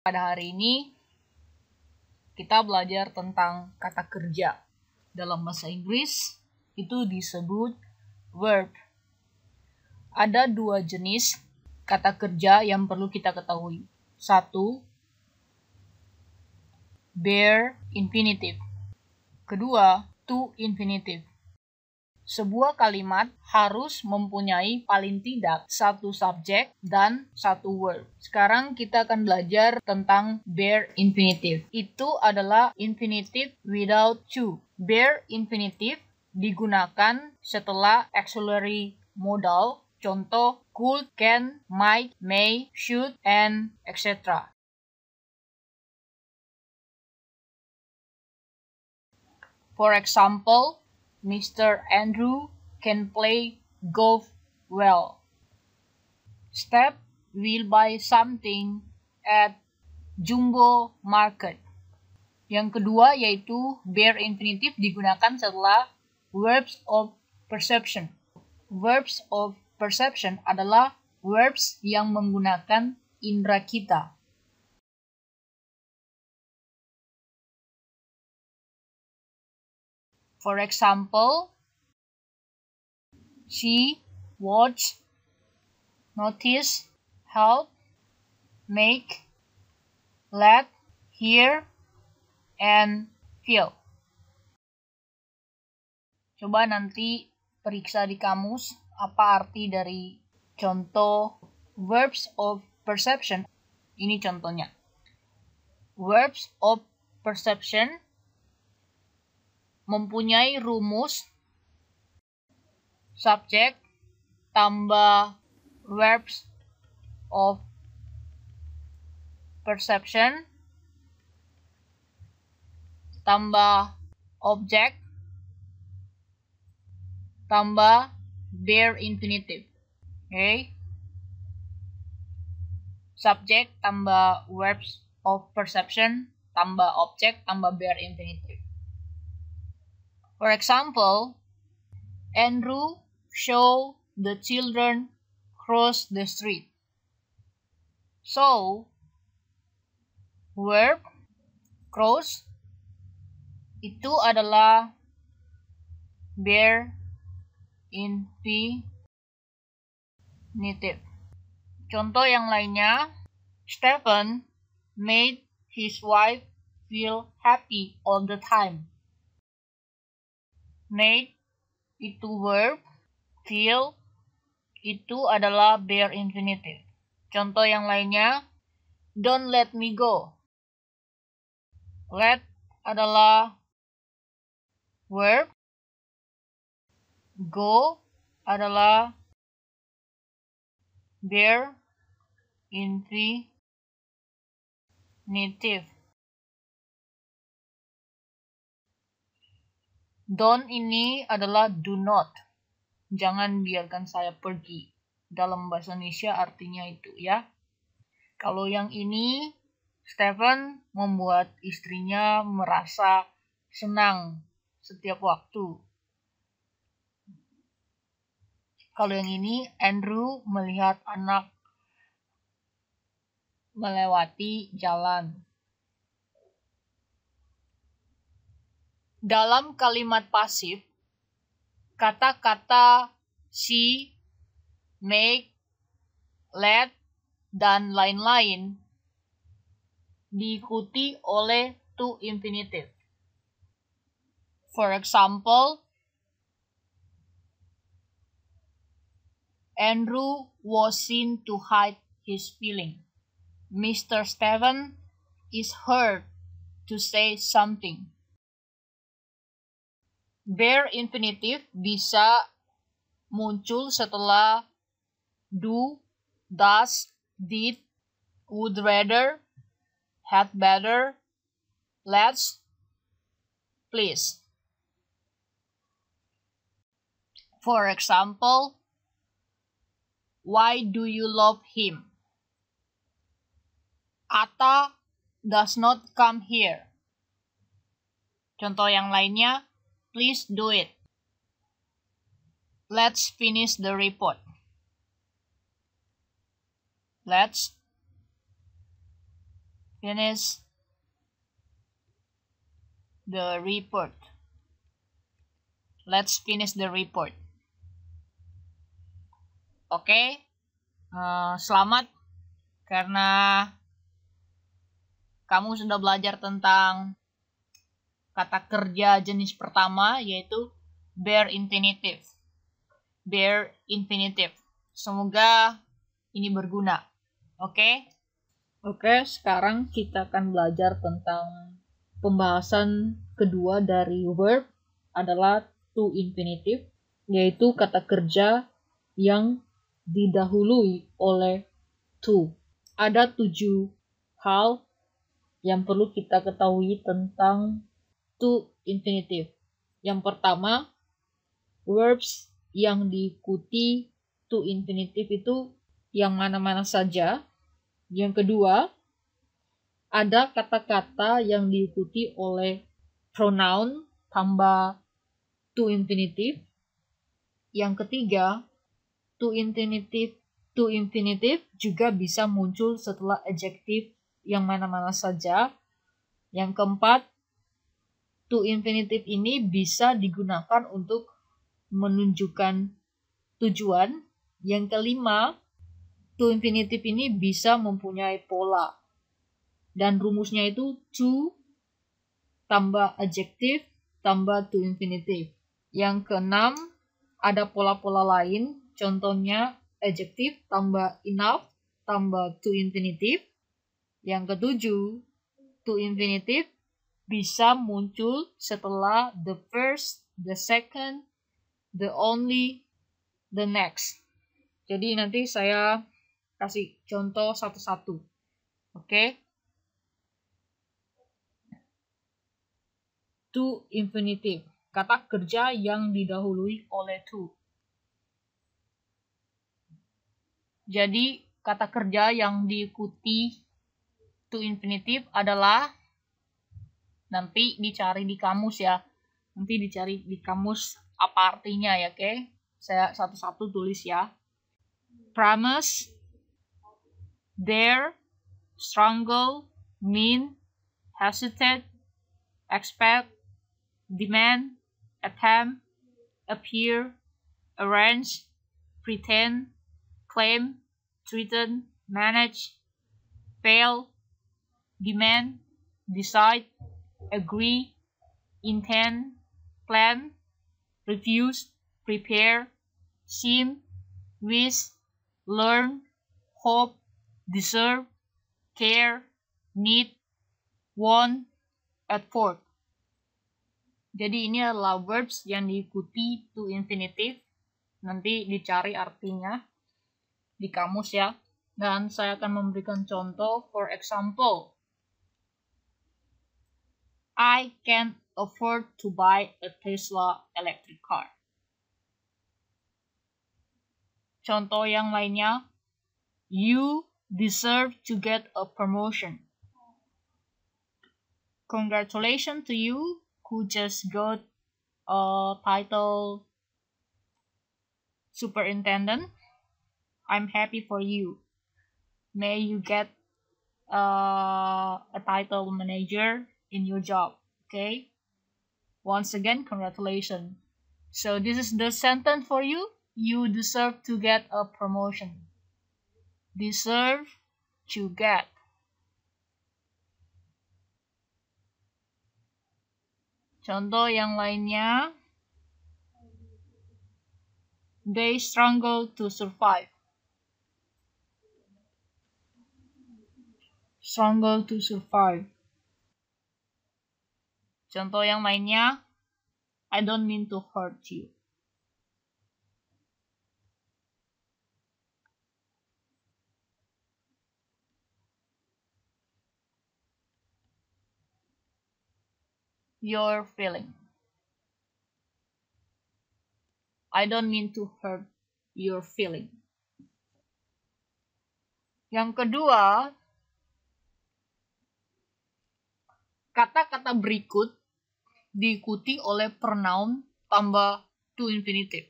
Pada hari ini kita belajar tentang kata kerja. Dalam bahasa Inggris itu disebut verb. Ada dua jenis kata kerja yang perlu kita ketahui. Satu, bare infinitive. Kedua, to infinitive. Sebuah kalimat harus mempunyai paling tidak satu subjek dan satu verb. Sekarang kita akan belajar tentang bare infinitive. Itu adalah infinitive without to. Bare infinitive digunakan setelah auxiliary modal, contoh could, can, might, may, should, and etc. For example, Mr. Andrew can play golf well. Steph will buy something at Jumbo Market. Yang kedua yaitu bare infinitive digunakan setelah verbs of perception. Verbs of perception adalah verbs yang menggunakan indera kita. For example, see, watch, notice, help, make, let, hear, and feel. Coba nanti periksa di kamus apa arti dari contoh verbs of perception. Ini contohnya. Verbs of perception mempunyai rumus subjek tambah verbs of perception tambah objek tambah bare infinitive. Okay? Subjek tambah verbs of perception tambah objek tambah bare infinitive. For example, Andrew saw the children cross the street. So, verb cross itu adalah bare infinitive. Contoh yang lainnya, Stephen made his wife feel happy all the time. Made itu verb, feel itu adalah bare infinitive. Contoh yang lainnya, don't let me go. Let adalah verb, go adalah bare infinitive. Don't ini adalah do not. Jangan biarkan saya pergi. Dalam bahasa Indonesia artinya itu ya. Kalau yang ini, Stephen membuat istrinya merasa senang setiap waktu. Kalau yang ini, Andrew melihat anak melewati jalan. Dalam kalimat pasif, kata-kata see, make, let, dan lain-lain diikuti oleh to infinitive. For example, Andrew was seen to hide his feeling. Mr. Stephen is heard to say something. Bare infinitive bisa muncul setelah do, does, did, would rather, had better, let's, please. For example, why do you love him? Atta does not come here. Contoh yang lainnya, please do it. Let's finish the report. Let's finish the report. Let's finish the report. Oke, selamat karena kamu sudah belajar tentang kata kerja jenis pertama, yaitu bare infinitive. Bare infinitive. Semoga ini berguna. Oke, sekarang kita akan belajar tentang pembahasan kedua dari verb adalah to infinitive, yaitu kata kerja yang didahului oleh to. Ada 7 hal yang perlu kita ketahui tentang to infinitive. Yang pertama, verbs yang diikuti to infinitive itu yang mana-mana saja. Yang kedua, ada kata-kata yang diikuti oleh pronoun tambah to infinitive. Yang ketiga, to infinitive juga bisa muncul setelah adjektif yang mana-mana saja. Yang keempat, to infinitive ini bisa digunakan untuk menunjukkan tujuan. Yang kelima, to infinitive ini bisa mempunyai pola. Dan rumusnya itu to tambah adjektif tambah to infinitive. Yang keenam, ada pola-pola lain. Contohnya adjektif tambah enough tambah to infinitive. Yang ketujuh, to infinitive bisa muncul setelah the first, the second, the only, the next. Jadi nanti saya kasih contoh satu-satu. Oke? To infinitive, kata kerja yang didahului oleh to. Jadi kata kerja yang diikuti to infinitive adalah, nanti dicari di kamus ya. Nanti dicari di kamus apa artinya ya, oke? Saya satu-satu tulis ya. Promise, dare, strangle, mean, hesitate, expect, demand, attempt, appear, arrange, pretend, claim, threaten, manage, fail, demand, decide, agree, intend, plan, refuse, prepare, seem, wish, learn, hope, deserve, care, need, want, effort. Jadi ini adalah verbs yang diikuti to infinitive. Nanti dicari artinya di kamus ya. Dan saya akan memberikan contoh. For example, I can't afford to buy a Tesla electric car. Contoh yang lainnya, you deserve to get a promotion. Congratulations to you who just got a title superintendent. I'm happy for you. May you get a title manager in your job. Okay? Once again, congratulations. So this is the sentence for you. You deserve to get a promotion. Deserve to get. Contoh yang lainnya, they struggle to survive. Struggle to survive. Contoh yang lainnya, I don't mean to hurt you. Your feeling. I don't mean to hurt your feeling. Yang kedua, kata-kata berikut diikuti oleh pronoun tambah to infinitive.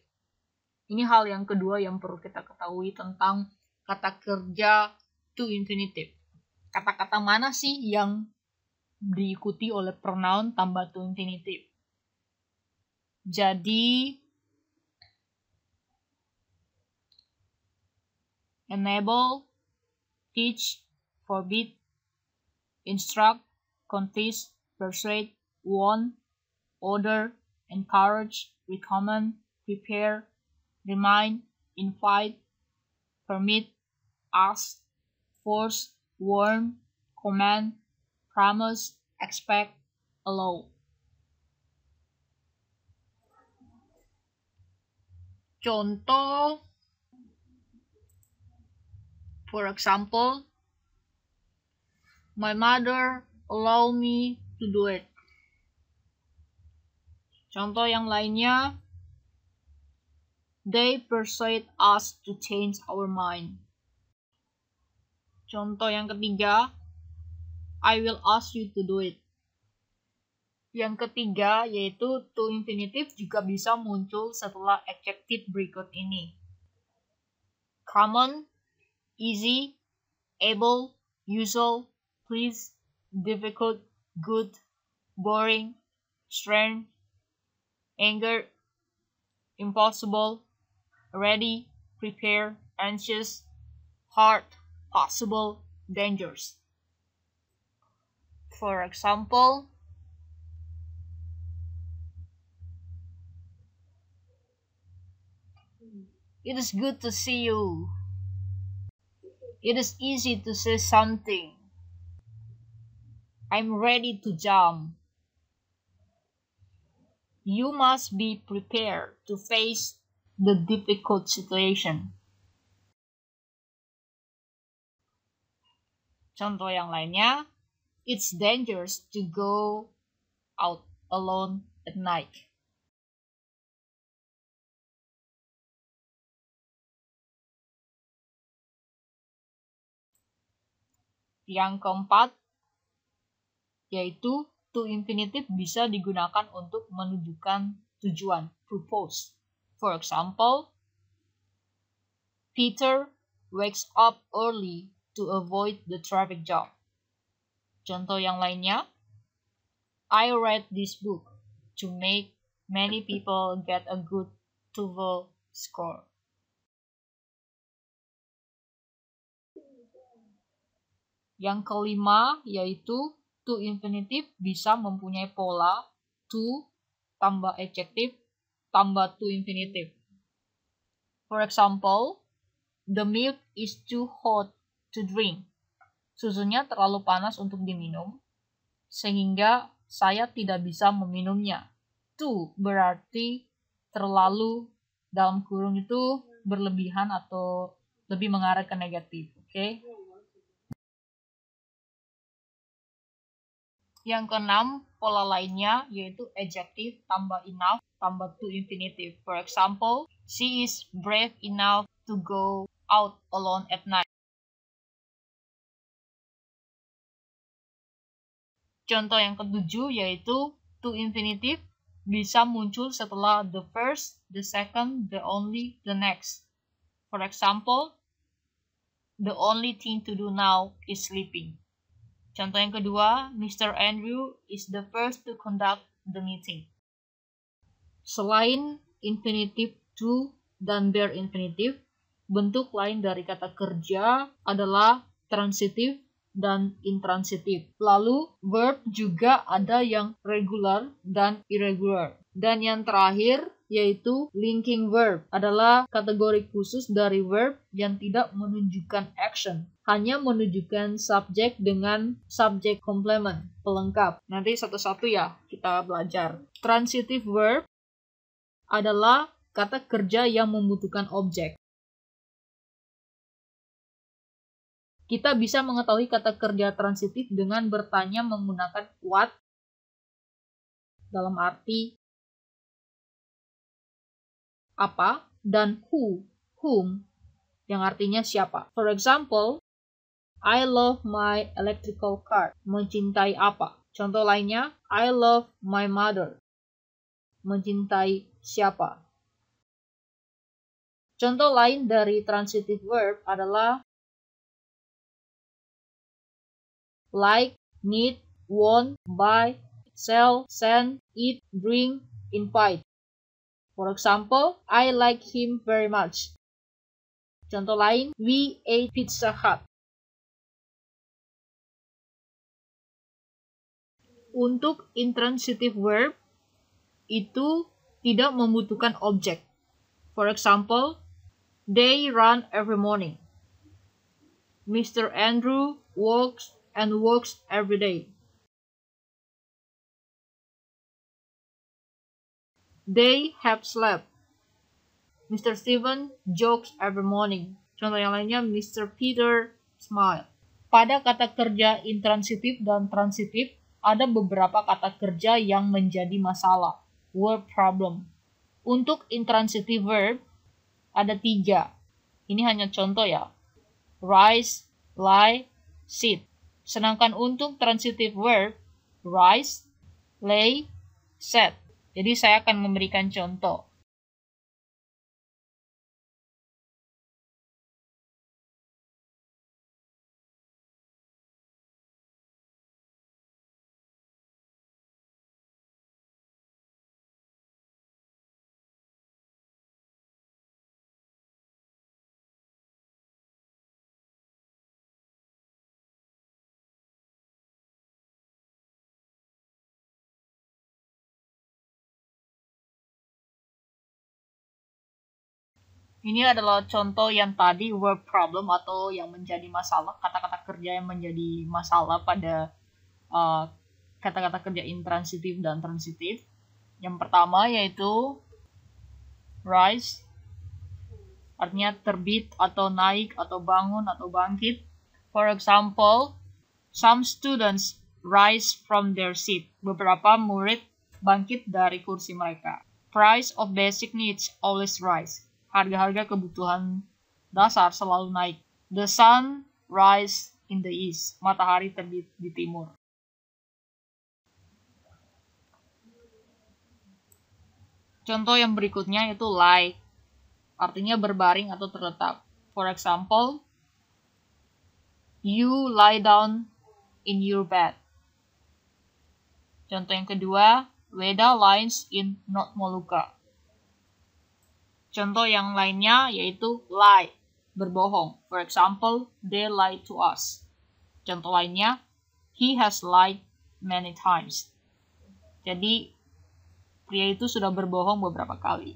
Ini hal yang kedua yang perlu kita ketahui tentang kata kerja to infinitive. Kata-kata mana sih yang diikuti oleh pronoun tambah to infinitive? Jadi, enable, teach, forbid, instruct, convince, persuade, warn, order, encourage, recommend, prepare, remind, invite, permit, ask, force, warn, command, promise, expect, allow. Contoh, for example, my mother allow me to do it. Contoh yang lainnya, they persuade us to change our mind. Contoh yang ketiga, I will ask you to do it. Yang ketiga yaitu to infinitive juga bisa muncul setelah adjective berikut ini. Common, easy, able, usual, please, difficult, good, boring, strange, anger, impossible, ready, prepare, anxious, hard, possible, dangerous. For example, it is good to see you. It is easy to say something. I'm ready to jump. You must be prepared to face the difficult situation. Contoh yang lainnya, it's dangerous to go out alone at night. Yang keempat, yaitu to infinitive bisa digunakan untuk menunjukkan tujuan, purpose. For example, Peter wakes up early to avoid the traffic jam. Contoh yang lainnya, I read this book to make many people get a good TOEFL score. Yang kelima yaitu to infinitive bisa mempunyai pola to tambah adjective tambah to infinitive. For example, the milk is too hot to drink. Susunya terlalu panas untuk diminum, sehingga saya tidak bisa meminumnya. To berarti terlalu, dalam kurung itu berlebihan atau lebih mengarah ke negatif. Oke? Yang keenam, pola lainnya yaitu adjective tambah enough tambah to infinitive. For example, she is brave enough to go out alone at night. Contoh yang ketujuh yaitu to infinitive bisa muncul setelah the first, the second, the only, the next. For example, the only thing to do now is sleeping. Contoh yang kedua, Mr. Andrew is the first to conduct the meeting. Selain infinitive to dan bare infinitive, bentuk lain dari kata kerja adalah transitive dan intransitive. Lalu, verb juga ada yang regular dan irregular. Dan yang terakhir, yaitu linking verb adalah kategori khusus dari verb yang tidak menunjukkan action, hanya menunjukkan subjek dengan subjek complement, pelengkap. Nanti satu-satu ya kita belajar. Transitive verb adalah kata kerja yang membutuhkan objek. Kita bisa mengetahui kata kerja transitif dengan bertanya menggunakan what dalam arti apa dan who, whom yang artinya siapa. For example, I love my electrical car. Mencintai apa? Contoh lainnya, I love my mother. Mencintai siapa? Contoh lain dari transitive verb adalah like, need, want, buy, sell, send, eat, bring, invite. For example, I like him very much. Contoh lain, we ate Pizza Hut. Untuk intransitive verb, itu tidak membutuhkan objek. For example, they run every morning. Mr. Andrew walks and works every day. They have slept. Mr. Stephen jokes every morning. Contoh yang lainnya, Mr. Peter smile. Pada kata kerja intransitif dan transitif, ada beberapa kata kerja yang menjadi masalah, word problem. Untuk intransitive verb, ada 3. Ini hanya contoh ya. Rise, lie, sit. Sedangkan untuk transitive verb, rise, lay, sat. Jadi saya akan memberikan contoh. Ini adalah contoh yang tadi word problem atau yang menjadi masalah, kata-kata kerja yang menjadi masalah pada kata-kata kerja intransitif dan transitif. Yang pertama yaitu rise, artinya terbit atau naik atau bangun atau bangkit. For example, some students rise from their seat. Beberapa murid bangkit dari kursi mereka. Price of basic needs always rise. Harga-harga kebutuhan dasar selalu naik. The sun rise in the east. Matahari terbit di timur. Contoh yang berikutnya itu lie. Artinya berbaring atau terletak. For example, you lie down in your bed. Contoh yang kedua, Weda lies in North Molucca. Contoh yang lainnya yaitu lie, berbohong. For example, they lie to us. Contoh lainnya, he has lied many times. Jadi, pria itu sudah berbohong beberapa kali.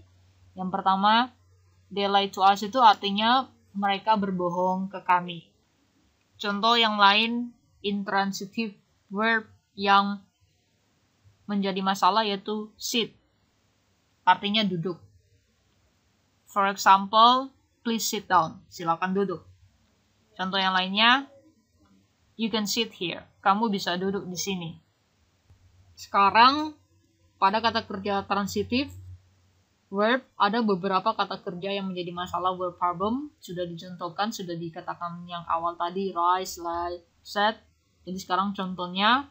Yang pertama, they lie to us itu artinya mereka berbohong ke kami. Contoh yang lain, intransitive verb yang menjadi masalah yaitu sit, artinya duduk. For example, please sit down. Silakan duduk. Contoh yang lainnya, you can sit here. Kamu bisa duduk di sini. Sekarang, pada kata kerja transitif, verb, ada beberapa kata kerja yang menjadi masalah word problem. Sudah dicontohkan, sudah dikatakan yang awal tadi, rise, lie, set. Jadi sekarang contohnya,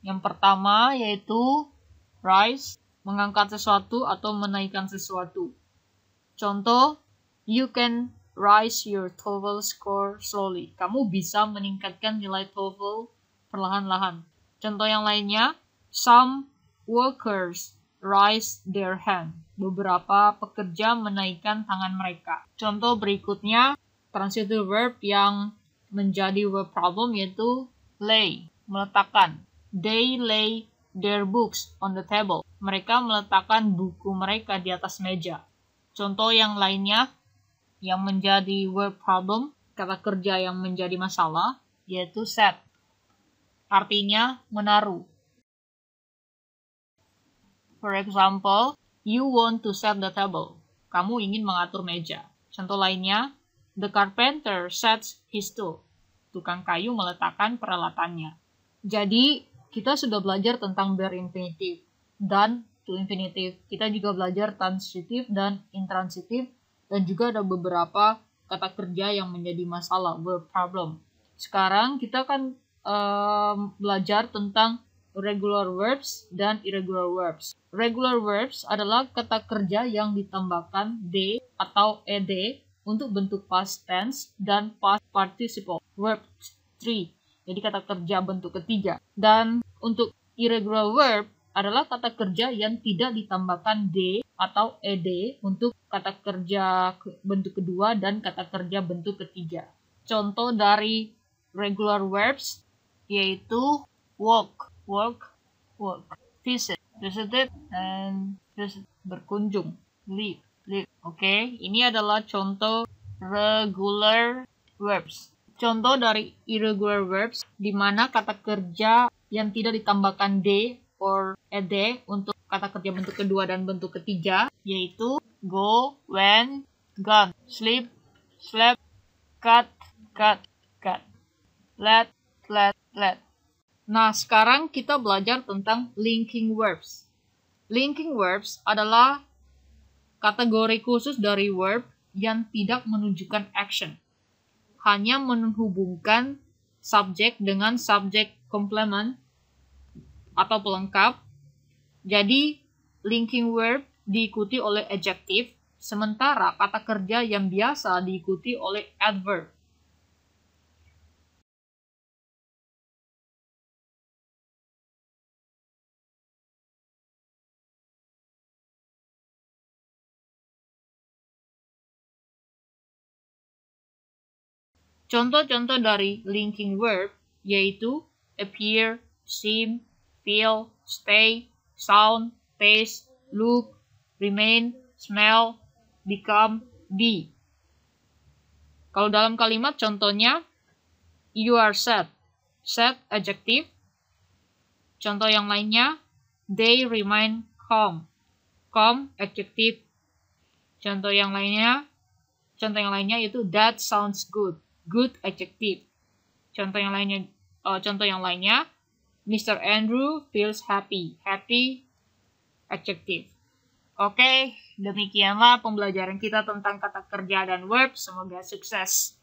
yang pertama yaitu rise, mengangkat sesuatu atau menaikkan sesuatu. Contoh, you can rise your TOEFL score slowly. Kamu bisa meningkatkan nilai TOEFL perlahan-lahan. Contoh yang lainnya, some workers raise their hand. Beberapa pekerja menaikkan tangan mereka. Contoh berikutnya, transitive verb yang menjadi word problem yaitu lay, meletakkan. They lay their books on the table. Mereka meletakkan buku mereka di atas meja. Contoh yang lainnya yang menjadi word problem, kata kerja yang menjadi masalah, yaitu set. Artinya menaruh. For example, you want to set the table. Kamu ingin mengatur meja. Contoh lainnya, the carpenter sets his tool. Tukang kayu meletakkan peralatannya. Jadi, kita sudah belajar tentang bare infinitive dan to infinitive. Kita juga belajar transitif dan intransitif, dan juga ada beberapa kata kerja yang menjadi masalah, word problem. Sekarang kita akan belajar tentang regular verbs dan irregular verbs. Regular verbs adalah kata kerja yang ditambahkan d atau ed untuk bentuk past tense dan past participle. Verb 3 Jadi kata kerja bentuk ketiga. Dan untuk irregular verb adalah kata kerja yang tidak ditambahkan D atau ED untuk kata kerja bentuk kedua dan kata kerja bentuk ketiga. Contoh dari regular verbs yaitu walk, visit, visited, and visit, berkunjung, live. Oke, ini adalah contoh regular verbs. Contoh dari irregular verbs di mana kata kerja yang tidak ditambahkan D or ed untuk kata kerja bentuk kedua dan bentuk ketiga yaitu go, went, gone, sleep, slept, cut, let. Nah, sekarang kita belajar tentang linking verbs. Linking verbs adalah kategori khusus dari verb yang tidak menunjukkan action, hanya menghubungkan subjek dengan subjek komplement atau pelengkap. Jadi, linking verb diikuti oleh adjective, sementara kata kerja yang biasa diikuti oleh adverb. Contoh-contoh dari linking verb yaitu appear, seem, feel, stay, sound, taste, look, remain, smell, become, be. Kalau dalam kalimat contohnya, you are sad. Sad adjective. Contoh yang lainnya, they remain calm. Calm adjective. Contoh yang lainnya yaitu that sounds good. Good adjective. Contoh yang lainnya, Mr. Andrew feels happy. Happy adjective. Oke, demikianlah pembelajaran kita tentang kata kerja dan verb. Semoga sukses.